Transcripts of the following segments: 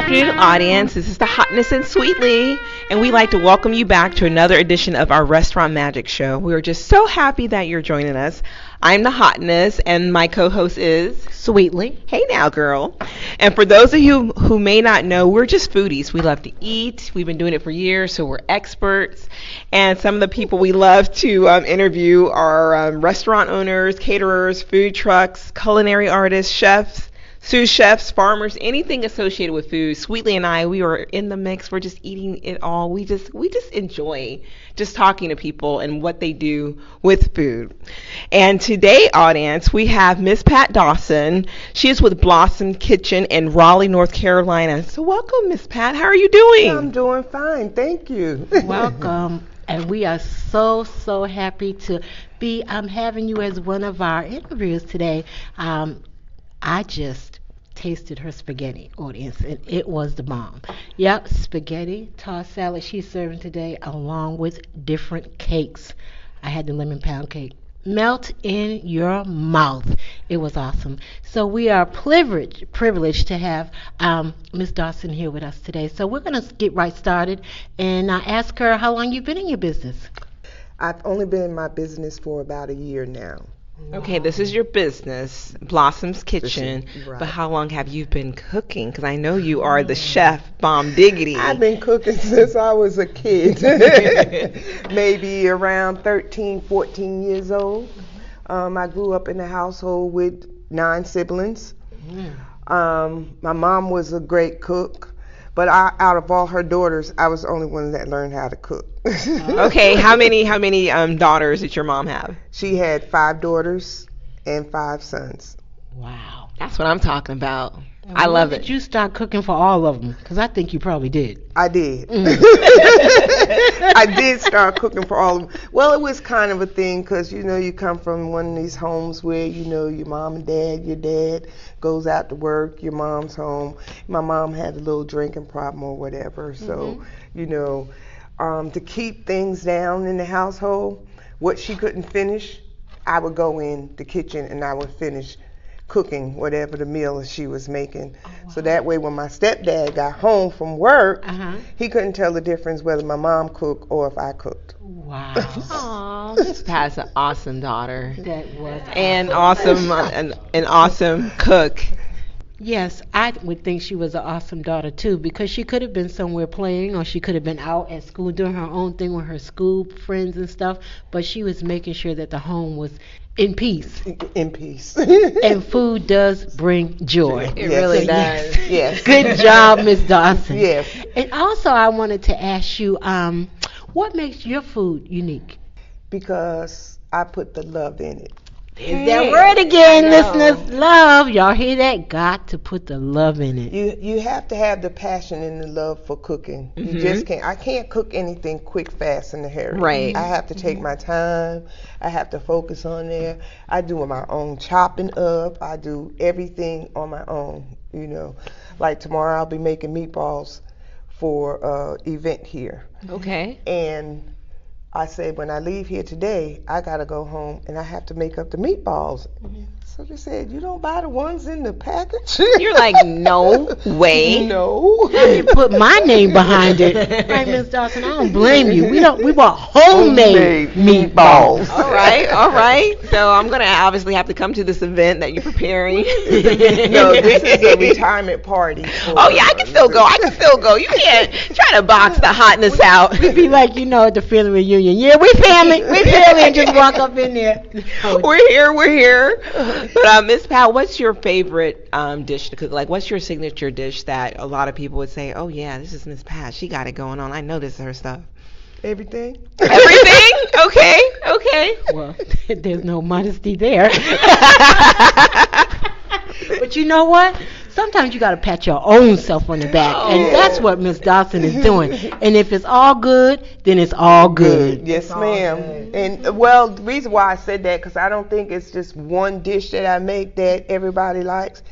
afternoon, audience. This is the Hotness and Sweetly, and we'd like to welcome you back to another edition of our Restaurant Magic Show. We are just so happy that you're joining us. I'm the Hotness, and my co-host is Sweetly. Hey now, girl. And for those of you who may not know, we're just foodies. We love to eat. We've been doing it for years, so we're experts. And some of the people we love to interview are restaurant owners, caterers, food trucks, culinary artists, chefs, sous chefs, farmers, anything associated with food. Sweetly and I, we are in the mix. We're just eating it all. We just enjoy just talking to people and what they do with food. And today, audience, we have Miss Pat Dawson. She is with Blossom Kitchen in Raleigh, North Carolina. So welcome, Miss Pat. How are you doing? I'm doing fine. Thank you. Welcome. And we are so happy to be having you as one of our interviews today. I just tasted her spaghetti, audience, and it was the bomb. Yep, spaghetti, tossed salad she's serving today, along with different cakes. I had the lemon pound cake. Melt in your mouth. It was awesome. So we are privileged to have Miss Dawson here with us today. So we're going to get right started and ask her how long you've been in your business. I've only been in my business for about a year now. Okay, this is your business, Blossom's Kitchen, Right. but how long have you been cooking? Because I know you are the chef, bomb diggity. I've been cooking since I was a kid, maybe around 13, 14 years old. I grew up in a household with 9 siblings. My mom was a great cook, but out of all her daughters, I was the only one that learned how to cook. Okay, how many daughters did your mom have? She had 5 daughters and 5 sons. Wow. That's what I'm talking about. I love Did it. you start cooking for all of them? Because I think you probably did. I did. I did start cooking for all of them. Well, it was kind of a thing because, you come from one of these homes where, your mom and dad, your dad goes out to work, your mom's home. My mom had a little drinking problem or whatever. So, to keep things down in the household, what she couldn't finish, I would go in the kitchen and I would finish cooking whatever the meal she was making. Oh, wow. So that way when my stepdad got home from work, he couldn't tell the difference whether my mom cooked or if I cooked. Wow. Aw, Miss Pat's an awesome daughter. That was And awesome, an awesome cook. Yes, I would think she was an awesome daughter too, because she could have been somewhere playing, or she could have been out at school doing her own thing with her school friends and stuff, but she was making sure that the home was in peace. In peace. And food does bring joy. It really does. Yes. Good job, Miss Dawson. Yes. And also I wanted to ask you, what makes your food unique? Because I put the love in it. There's that word again, listeners. Love. Y'all hear that? Got to put the love in it. You have to have the passion and the love for cooking. You just can't. I can't cook anything quick, fast, and in a hurry. Right. I have to take my time. I have to focus on there. I do my own chopping up. I do everything on my own. Like tomorrow I'll be making meatballs for event here. Okay. And I said, when I leave here today, I got to go home and I have to make up the meatballs. So they said, you don't buy the ones in the package? You're like, no way. No. You put my name behind it. Right, Miss Dawson, I don't blame you. We bought homemade meatballs. All right. So I'm going to obviously have to come to this event that you're preparing. No, this is a retirement party. Oh, yeah, I can still go. You can't try to box the hotness out. We'd be like, at the family reunion. Yeah, we family, and just walk up in there. We're here. But Miss Pat, what's your favorite dish to cook? Like, what's your signature dish that a lot of people would say, oh, yeah, this is Miss Pat. She got it going on. I know this is her stuff. Everything? Okay. Well, there's no modesty there. But you know what? Sometimes you got to pat your own self on the back. And that's what Miss Dawson is doing. And if it's all good, then it's all good. Yes, ma'am. And, well, the reason why I said that, because I don't think it's just one dish that I make that everybody likes.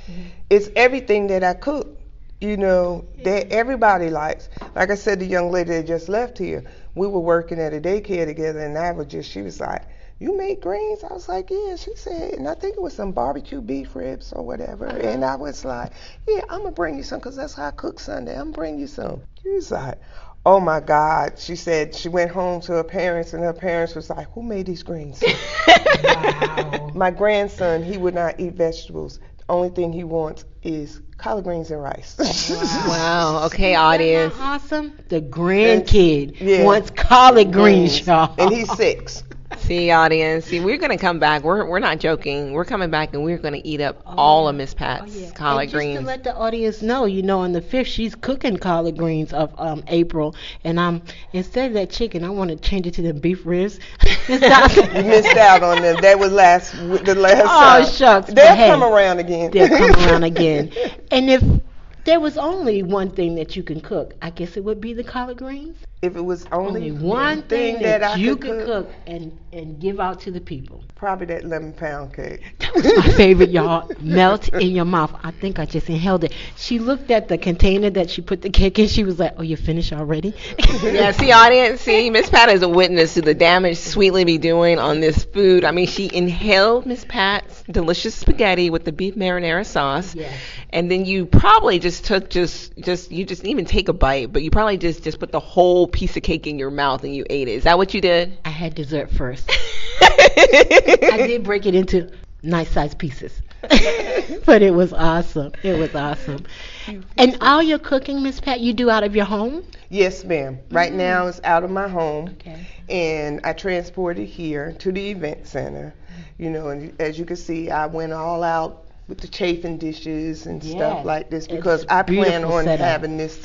It's everything that I cook, that everybody likes. Like I said, the young lady that just left here, we were working at a daycare together, and she was like, "You make greens?" I was like, "Yeah." She said, and I think it was some barbecue beef ribs or whatever. And I was like, "Yeah, I'm going to bring you some because that's how I cook Sunday. I'm going to bring you some." She was like, "Oh my God." She said she went home to her parents, and her parents was like, "Who made these greens?" Wow. My grandson, he would not eat vegetables. The only thing he wants is collard greens and rice. Wow. Okay, audience. Isn't that awesome? The grandkid Yeah. wants collard greens, y'all. And he's 6. See, audience. See, we're gonna come back. We're not joking. We're coming back, and we're gonna eat up all of Miss Pat's collard and greens. Just to let the audience know, on the 5th she's cooking collard greens of April, and instead of that chicken, I want to change it to the beef ribs. You missed out on them. That was the last Oh time. shucks! They'll but hey, come around again. They'll come around again. And if there was only one thing that you can cook, I guess it would be the collard greens. If it was only one thing that I you could cook and give out to the people. probably that lemon pound cake. That was my favorite, y'all. Melt in your mouth. I think I just inhaled it. She looked at the container that she put the cake in. She was like, "Oh, you're finished already?" Yeah, see, audience, see, Miss Pat is a witness to the damage Sweetly be doing on this food. I mean, she inhaled Miss Pat's delicious spaghetti with the beef marinara sauce, Yes. and then you probably just took you didn't even take a bite, but you probably just put the whole piece of cake in your mouth and you ate it. Is that what you did? I had dessert first. I did break it into nice sized pieces. But it was awesome. It was awesome. And all your cooking, Miss Pat, you do out of your home? Yes, ma'am. Right now it's out of my home. Okay. And I transport it here to the event center. And as you can see, I went all out with the chafing dishes and Yes. stuff like this It's because I plan beautiful on setup. having this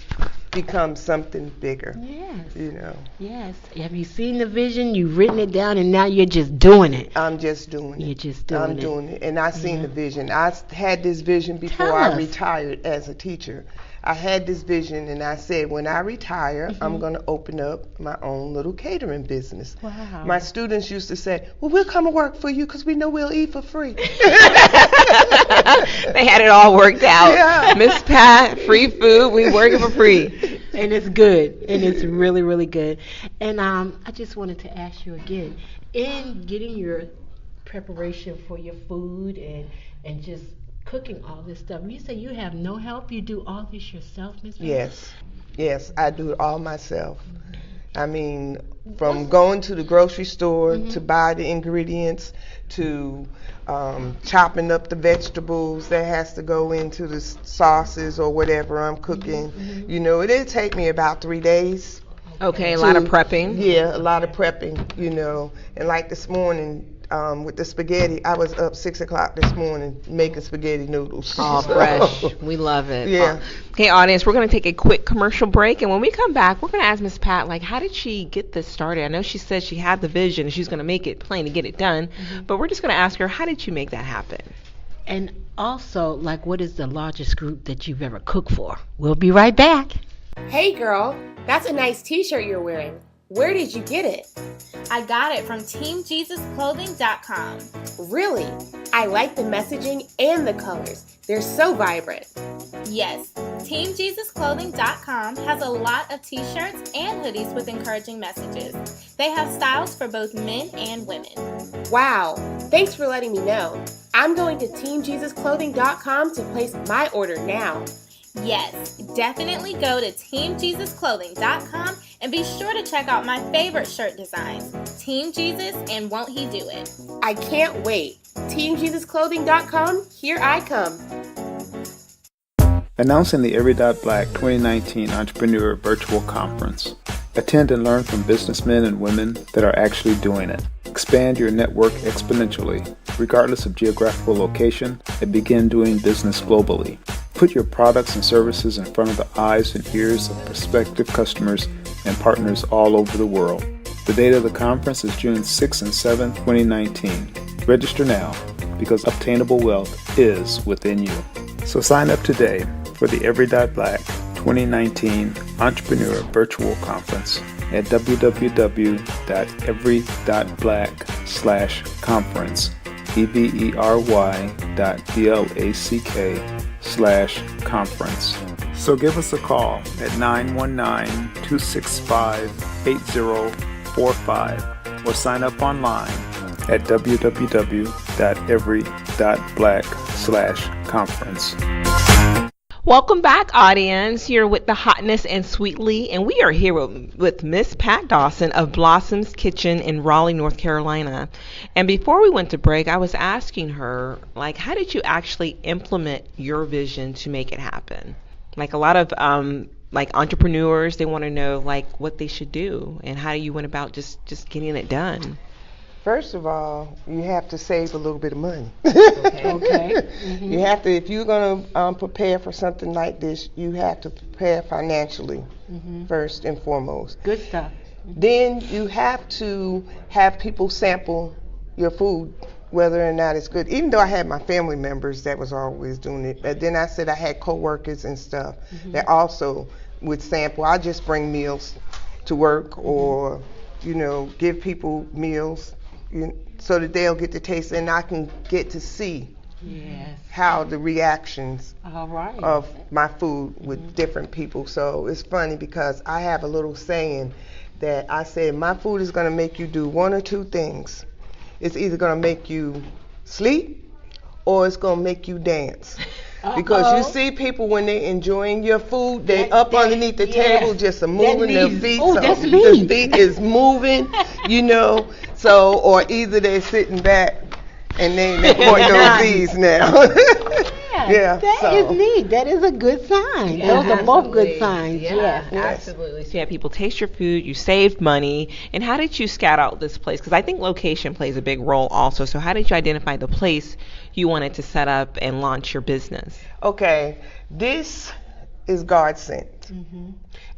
become something bigger. Yes. Yes. Have you seen the vision? You've written it down, and now you're just doing it. I'm just doing it. You're just doing I'm it. doing it. And I seen the vision. I had this vision before Tell I us. retired as a teacher. I had this vision, and I said, when I retire, I'm going to open up my own little catering business. Wow. My students used to say, "Well, we'll come and work for you because we know we'll eat for free." They had it all worked out. Yeah. Miss Pat, free food, we working for free. And it's good, and it's really, really good. And I just wanted to ask you again, in getting your preparation for your food and just cooking all this stuff, you say you have no help. You do all this yourself, Miss Pat? Yes, I do it all myself. I mean, from going to the grocery store to buy the ingredients to chopping up the vegetables that has to go into the sauces or whatever I'm cooking. It'll take me about 3 days. Okay, a lot of prepping. Yeah, a lot of prepping, And like this morning, with the spaghetti, I was up 6 o'clock this morning making spaghetti noodles. All fresh. We love it. Yeah. Okay, audience, we're going to take a quick commercial break, and when we come back, we're going to ask Miss Pat, how did she get this started? I know she said she had the vision and she's going to make it plain to get it done, but we're just going to ask her, how did you make that happen? And also, what is the largest group that you've ever cooked for? We'll be right back. Hey girl, that's a nice t-shirt you're wearing. Where did you get it? I got it from TeamJesusClothing.com. Really? I like the messaging and the colors. They're so vibrant. Yes, TeamJesusClothing.com has a lot of t-shirts and hoodies with encouraging messages. They have styles for both men and women. Wow, thanks for letting me know. I'm going to TeamJesusClothing.com to place my order now. Yes, definitely go to TeamJesusClothing.com and be sure to check out my favorite shirt designs, Team Jesus and Won't He Do It? I can't wait. TeamJesusClothing.com, here I come. Announcing the Every Black 2019 Entrepreneur Virtual Conference. Attend and learn from businessmen and women that are actually doing it. Expand your network exponentially, regardless of geographical location, and begin doing business globally. Put your products and services in front of the eyes and ears of prospective customers and partners all over the world. The date of the conference is June 6 and 7, 2019. Register now, because obtainable wealth is within you. So sign up today for the Every Black 2019 Entrepreneur Virtual Conference at www.every.black/conference, every.black/conference. So give us a call at 919-265 8045 or sign up online at www.every.black/conference. Welcome back, audience. You're with the Hotness and Sweetly, and we are here with Miss Pat Dawson of Blossom's Kitchen in Raleigh, North Carolina. And before we went to break, I was asking her, like, how did you actually implement your vision to make it happen? Like a lot of like entrepreneurs, they want to know like what they should do and how you went about just getting it done. First of all, you have to save a little bit of money. Okay. Mm-hmm. You have to, if you're going to prepare for something like this, you have to prepare financially first and foremost. Good stuff. Then you have to have people sample your food, whether or not it's good. Even though I had my family members that was always doing it, but then I said I had coworkers and stuff that also would sample. I just bring meals to work or, give people meals. So that they'll get to taste and I can get to see how the reactions of my food with different people. So it's funny because I have a little saying that I said my food is going to make you do one or two things. It's either going to make you sleep or it's going to make you dance. Because you see people when they're enjoying your food, they up underneath the table just moving their feet. Oh, that's me. The feet is moving, So, or either they're sitting back and they're pointing those Z's now. That is neat. That is a good sign. Those are both good signs. Yeah, absolutely. So you had people taste your food, you saved money, and how did you scout out this place? Because I think location plays a big role also. So how did you identify the place you wanted to set up and launch your business? Okay, this is God sent.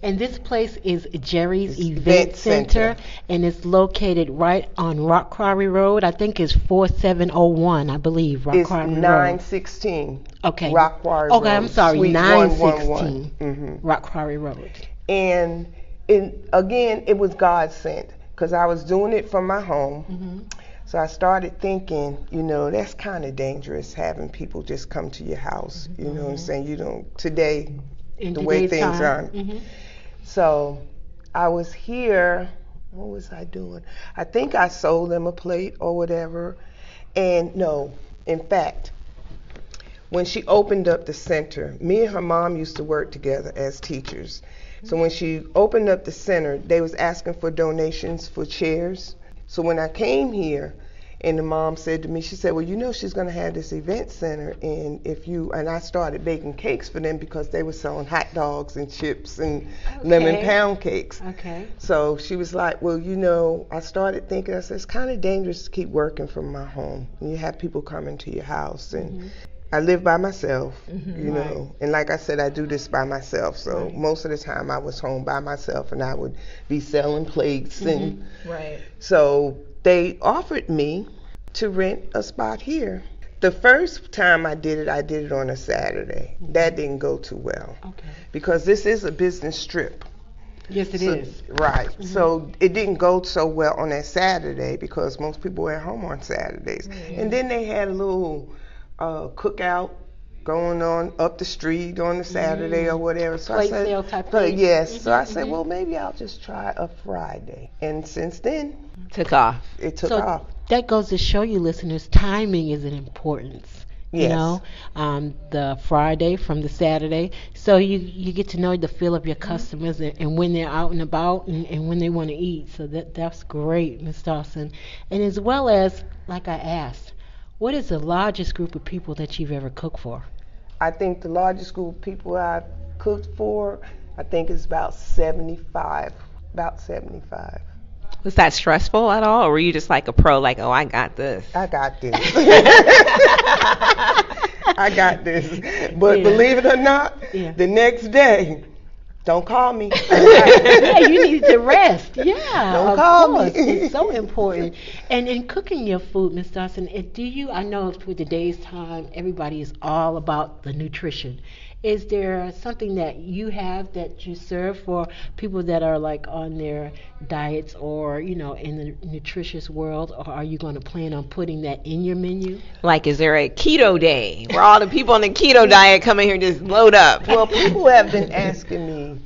And this place is Jerry's Event Center, and it's located right on Rock Quarry Road. I think it's 4701, I believe, Rock Quarry Road. It's 916 Rock Quarry Road. Okay, I'm sorry, Suite 916 111. Rock Quarry Road. And again, it was God sent because I was doing it from my home. So I started thinking, that's kind of dangerous having people just come to your house. You know what I'm saying? Today, the way things are. So I was here, what was I doing? I think I sold them a plate or whatever. And no, in fact, when she opened up the center, me and her mom used to work together as teachers. So when she opened up the center, they was asking for donations for chairs. So when I came here, and the mom said to me, she said, well, she's going to have this event center, and and I started baking cakes for them because they were selling hot dogs and chips and lemon pound cakes. So she was like, well, I started thinking, I said, it's kind of dangerous to keep working from my home. And you have people coming to your house, and I live by myself, and like I said, I do this by myself. So most of the time I was home by myself, and I would be selling plates. And so they offered me to rent a spot here. The first time I did it on a Saturday. That didn't go too well because this is a business strip. Yes, it is. Right. So it didn't go so well on that Saturday because most people were at home on Saturdays. And then they had a little cookout going on up the street on a Saturday or whatever. So Plate I said, sale type thing. Yes. So I said, well, maybe I'll just try a Friday. And since then, Took off. It took off. That goes to show you, listeners, timing is an importance. Yes. The Friday from the Saturday. So you get to know the feel of your customers and when they're out and about and when they want to eat. So that's great, Ms. Dawson. And as well as, like I asked, what is the largest group of people that you've ever cooked for? I think the largest group of people I've cooked for, I think is about 75. About 75. Was that stressful at all, or were you just like a pro, like, oh, I got this? I got this. I got this. But believe it or not, the next day, don't call me. You need to rest. Yeah, don't call me. It's so important. And in cooking your food, Ms. Dawson, I know for today's time, everybody is all about the nutrition. Is there something that you have that you serve for people that are like on their diets or, in the nutritious world, or are you going to plan on putting that in your menu? Like, is there a keto day where all the people on the keto diet come in here and just load up? Well, people have been asking me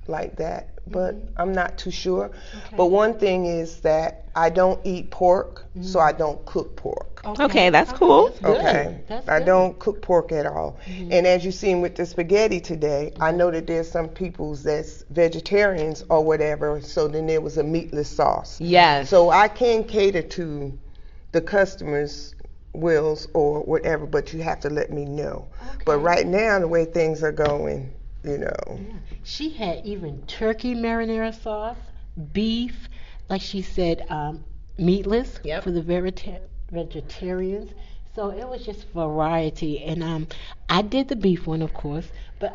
like that but I'm not too sure. But one thing is that I don't eat pork, so I don't cook pork. Okay, that's cool. That's good. Okay, That's I good. don't cook pork at all. And as you've seen with the spaghetti today, I know that there's some peoples that's vegetarians or whatever, so then there was a meatless sauce. Yes. So I can cater to the customers' wills or whatever, but you have to let me know. But right now, the way things are going, you know. She had even turkey marinara sauce, beef, like she said, meatless Yep. for the vegetarians. So it was just variety. And I did the beef one, of course, but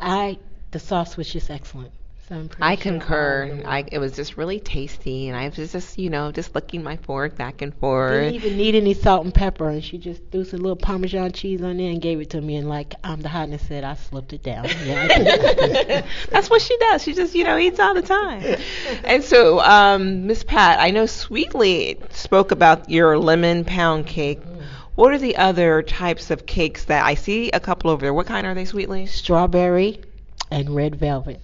the sauce was just excellent. So I'm pretty I sure concur. It was just really tasty, and I was just, just licking my fork back and didn't forth. even need any salt and pepper, and she just threw some little Parmesan cheese on there and gave it to me. And like the hotness said, I slipped it down. Yeah. That's what she does. She just, eats all the time. And so, Miss Pat, I know Sweetly spoke about your lemon pound cake. What are the other types of cakes that I see a couple over there? What kind are they, Sweetly? Strawberry and red velvet.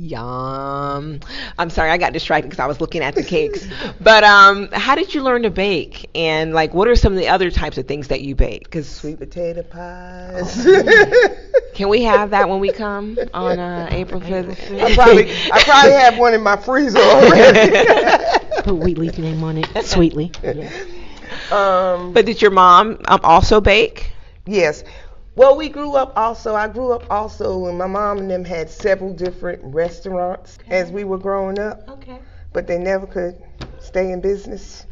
Yum. I'm sorry, I got distracted because I was looking at the cakes. But how did you learn to bake? And like, what are some of the other types of things that you bake? Because Sweet potato pies. can we have that when we come on April 5th? I probably have one in my freezer already. Put Wheatley's name on it. Sweetly. Yeah. But did your mom also bake? Yes. Well, I grew up also, and my mom and them had several different restaurants as we were growing up. Okay. But they never could stay in business.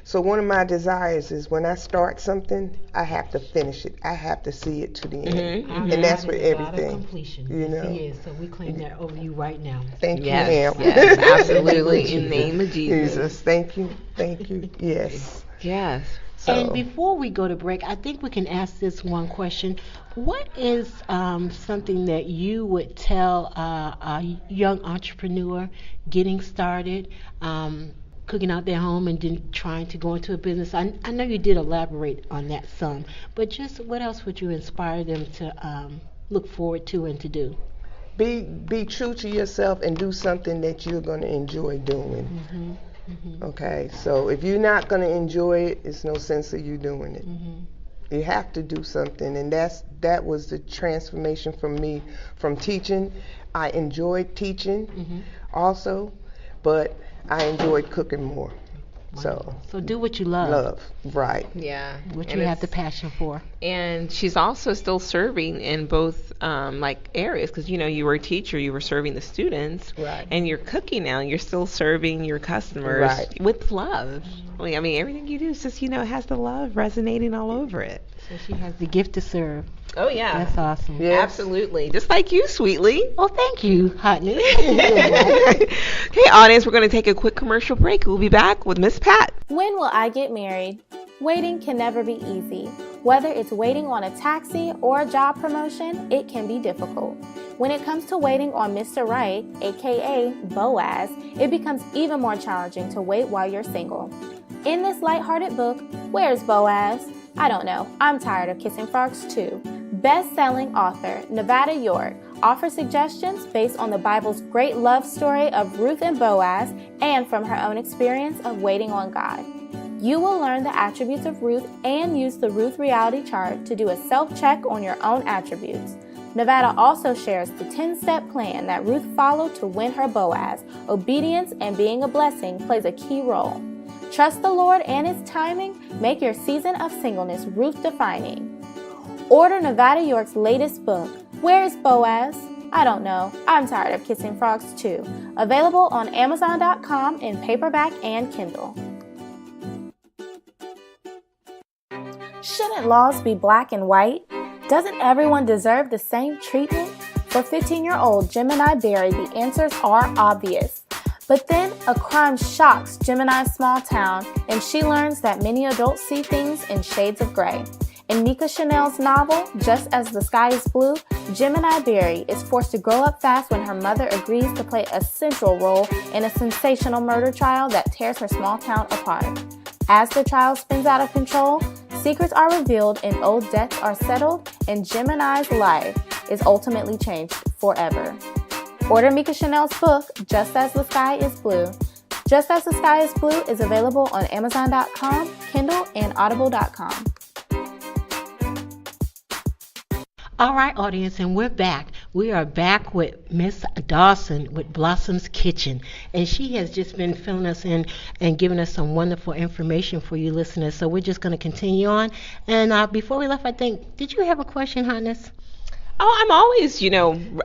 So one of my desires is when I start something, I have to finish it. I have to see it to the end. And that's with everything. Completion. You know. Yes, so we claim that over you right now. Thank you, Yes, ma'am. yes, absolutely. In the name of Jesus. Jesus, thank you. Yes. Yes. So, And before we go to break, I think we can ask this one question. What is something that you would tell a young entrepreneur getting started, cooking out their home and then trying to go into a business? I know you did elaborate on that some, but just what else would you inspire them to look forward to and to do? be true to yourself and do something that you're going to enjoy doing. Okay, so if you're not going to enjoy it, it's no sense of you doing it. You have to do something, and that was the transformation for me from teaching. I enjoyed teaching also, but I enjoyed cooking more. So do what you love. Right. Yeah. What And you have it's- the passion for. And she's also still serving in both like areas because you were a teacher, you were serving the students, Right. and you're cooking now. You're still serving your customers Right. with love. I mean, everything you do is just has the love resonating all over it. So she has the gift to serve. Oh yeah, That's awesome. Yes. absolutely. Just like you, Sweetly. Oh, thank you, Hotness. Okay, audience, we're going to take a quick commercial break. We'll be back with Miss Pat. When will I get married? Waiting can never be easy. Whether it's waiting on a taxi or a job promotion, it can be difficult. When it comes to waiting on Mr. Right, aka Boaz, it becomes even more challenging to wait while you're single. In this lighthearted book, Where's Boaz? I don't know, I'm tired of kissing frogs too. Best-selling author Nevada York offers suggestions based on the Bible's great love story of Ruth and Boaz and from her own experience of waiting on God. You will learn the attributes of Ruth and use the Ruth reality chart to do a self-check on your own attributes. Nevada also shares the 10-step plan that Ruth followed to win her Boaz. Obedience and being a blessing plays a key role. Trust the Lord and His timing. Make your season of singleness Ruth-defining. Order Nevada York's latest book, Where's Boaz? I don't know, I'm tired of kissing frogs too. Available on Amazon.com in paperback and Kindle. Shouldn't laws be black and white? Doesn't everyone deserve the same treatment? For 15-year-old Gemini Berry, the answers are obvious. But then a crime shocks Gemini's small town, and she learns that many adults see things in shades of gray. In Mika Chanel's novel, Just as the Sky is Blue, Gemini Berry is forced to grow up fast when her mother agrees to play a central role in a sensational murder trial that tears her small town apart. As the trial spins out of control, secrets are revealed and old debts are settled, and Gemini's life is ultimately changed forever. Order Mika Chanel's book, Just As the Sky is Blue. Just As the Sky is Blue is available on Amazon.com, Kindle, and Audible.com. All right, audience, and we're back. We are back with Miss Dawson with Blossom's Kitchen, and she has just been filling us in and giving us some wonderful information for you listeners. So we're just going to continue on. And before we left, I think, did you have a question, Hotness? Oh, I'm always,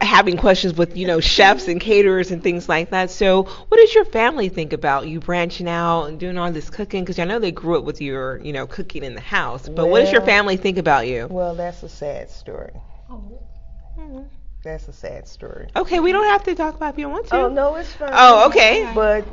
having questions with, chefs and caterers and things like that. So what does your family think about you branching out and doing all this cooking? Because I know they grew up with your, cooking in the house. But what does your family think about you? Well, that's a sad story. That's a sad story. Okay, we don't have to talk about it if you don't want to. Oh, no, it's fine. Oh, okay. But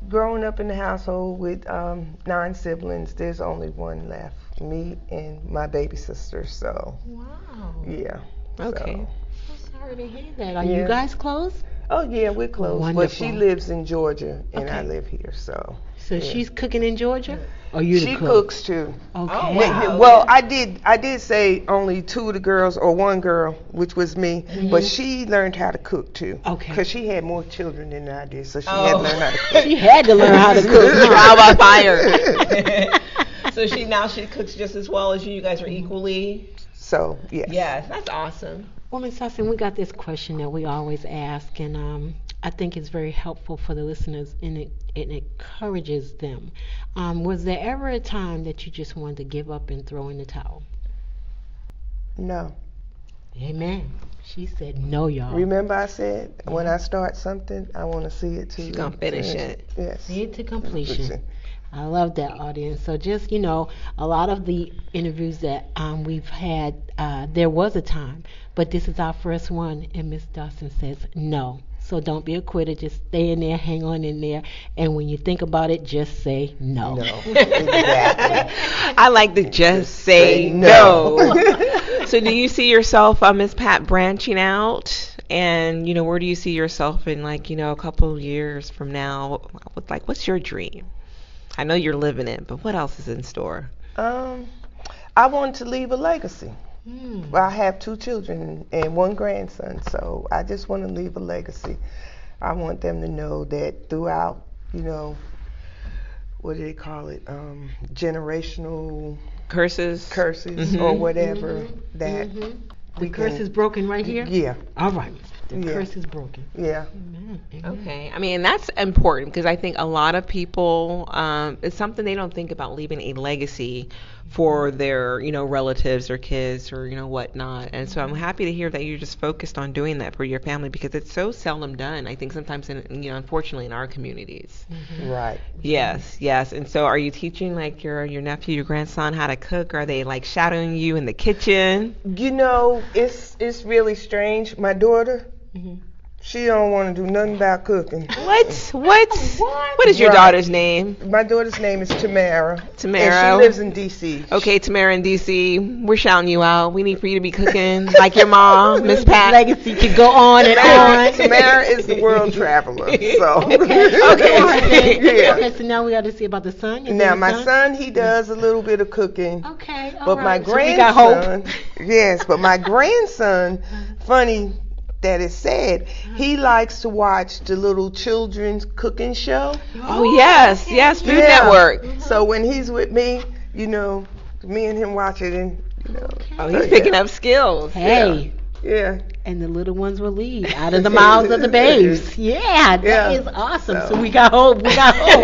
growing up in the household with 9 siblings, there's only one left, me and my baby sister. So, Wow. yeah. Okay. So sorry to hear that. Are you guys close? Oh, yeah, we're close. Wonderful. But she lives in Georgia, and I Okay. live here, so. So she's cooking in Georgia? Or you the She cook? cooks, too. Okay. Oh, wow. Well, I did say only 2 of the girls, or 1 girl, which was me, but she learned how to cook, too. Okay. Because she had more children than I did, so she had to learn how to cook. She had to learn how to cook. Trial by fire. So she cooks just as well as you. You guys are equally. So, yes. Yes, that's awesome. Well, Ms. Dawson, we got this question that we always ask, and I think it's very helpful for the listeners, and it encourages them. Was there ever a time that you just wanted to give up and throw in the towel? No. Amen. She said no, y'all. Remember I said, when I start something, I want to see it to She's gonna finish it. Yes. See it to completion. I love that, audience. So just, a lot of the interviews that we've had, there was a time, but this is our first one, and Miss Dawson says no. So don't be a quitter. Just stay in there, hang on in there, and when you think about it, just say no. No, exactly. I like to just say no. So do you see yourself, Miss Pat, branching out? And, where do you see yourself in, a couple of years from now? What's your dream? I know you're living it, but what else is in store? I want to leave a legacy. I have 2 children and 1 grandson, so I just want to leave a legacy. I want them to know that throughout, what do they call it? Generational Curses? or whatever that The curse is broken right here? Yeah. All right. The Yeah. curse is broken. Yeah. Amen. Okay. I mean, that's important because I think a lot of people, it's something they don't think about, leaving a legacy for their, relatives or kids or, whatnot. And so I'm happy to hear that you're just focused on doing that for your family because it's so seldom done. I think sometimes, unfortunately in our communities. Right. Yes, yes. And so are you teaching your nephew, your grandson how to cook? Are they shadowing you in the kitchen? It's really strange. My daughter, she don't want to do nothing about cooking. What? What is your Right. daughter's name? My daughter's name is Tamara. Tamara. And she lives in D.C. Okay, Tamara in D.C., we're shouting you out. We need for you to be cooking like your mom, Miss Pat. Legacy could go on and on. Tamara is the world traveler. So. Okay. Yeah. Okay, so now we got to see about the son. Is Now there a my son, he does a little bit of cooking. Okay, all But right. my So we got hope. grandson, yes, but my grandson, funny that it's sad, he likes to watch the little children's cooking show. Oh, yes, Food Yeah. Network. So when he's with me, me and him watch it, and Oh, he's picking up skills. Hey. yeah. And the little ones will lead out of the mouths of the babes. Yeah, that is awesome. So we got hope. We got hope.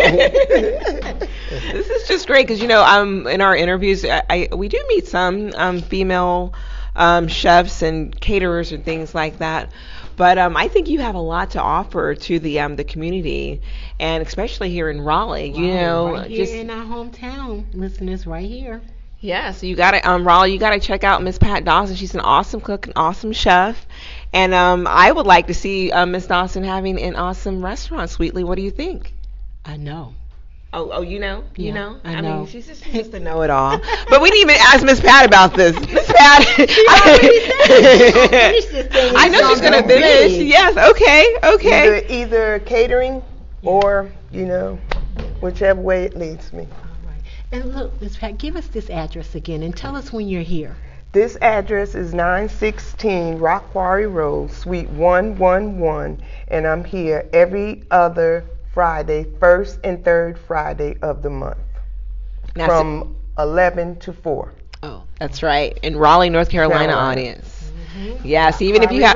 This is just great because, in our interviews, we do meet some female chefs and caterers and things like that. But I think you have a lot to offer to the community, and especially here in Raleigh. Right here in our hometown, listeners, right here. Yeah, so you got to Raleigh. You got to check out Miss Pat Dawson. She's an awesome cook, an awesome chef, and I would like to see Miss Dawson having an awesome restaurant. Sweetly, what do you think? I know. Oh, you know? I know. mean, she's just a know-it-all. But we didn't even ask Miss Pat about this. Miss Pat. I know she's going to finish. Yes, okay. Either catering or, whichever way it leads me. All right. And look, Ms. Pat, give us this address again and tell us when you're here. This address is 916 Rock Quarry Road, Suite 111, and I'm here every other Friday, first and third Friday of the month, from 11 to 4. Oh, that's right. In Raleigh, North Carolina audience. Yes, even if you have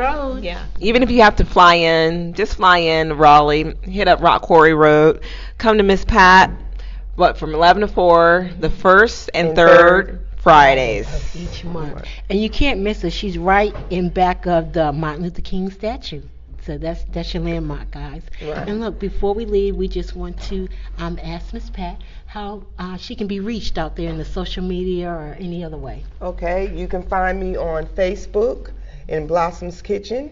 even if you have to fly in, just fly in Raleigh, hit up Rock Quarry Road, come to Miss Pat, from 11 to 4, the first and third Fridays each month. And you can't miss her. She's right in back of the Martin Luther King statue. So that's your landmark, guys. Right. And look, before we leave, we just want to ask Miss Pat how she can be reached out there in the social media or any other way. Okay, you can find me on Facebook in Blossom's Kitchen.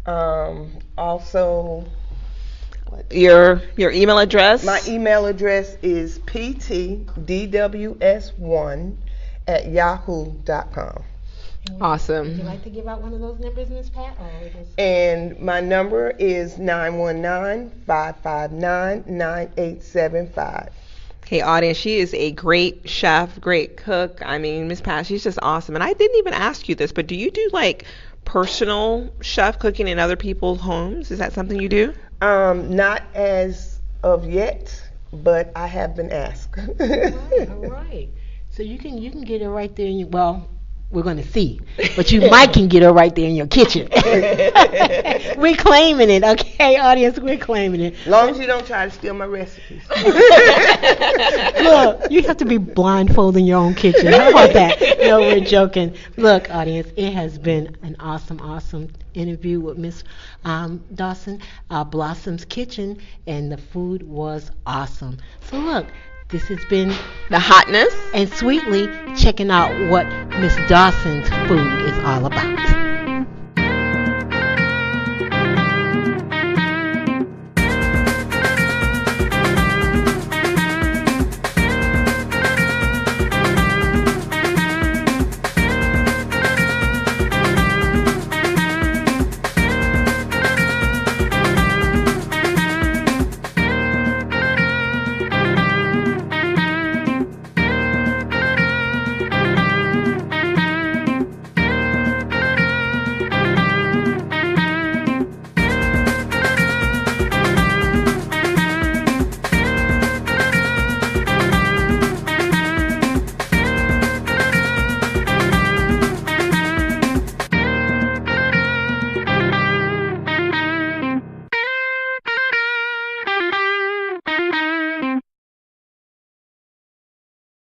Also, your email address? My email address is ptdws1@yahoo.com. Awesome. Would you like to give out one of those numbers, Miss Pat? And my number is 919-559-9875. Hey, audience, she is a great chef, great cook. I mean, Miss Pat, she's just awesome. And I didn't even ask you this, but do you do like personal chef cooking in other people's homes? Is that something you do? Not as of yet, but I have been asked. All right. So you can get it right there in your, well, we're going to see, but you might can get her right there in your kitchen. We're claiming it, okay, audience? We're claiming it. As long as you don't try to steal my recipes. Look, you have to be blindfolded in your own kitchen. How about that? No, we're joking. Look, audience, it has been an awesome interview with Miss Dawson, Blossom's Kitchen, and the food was awesome. So look, this has been The Hotness and Sweetly checking out what Miss Dawson's food is all about.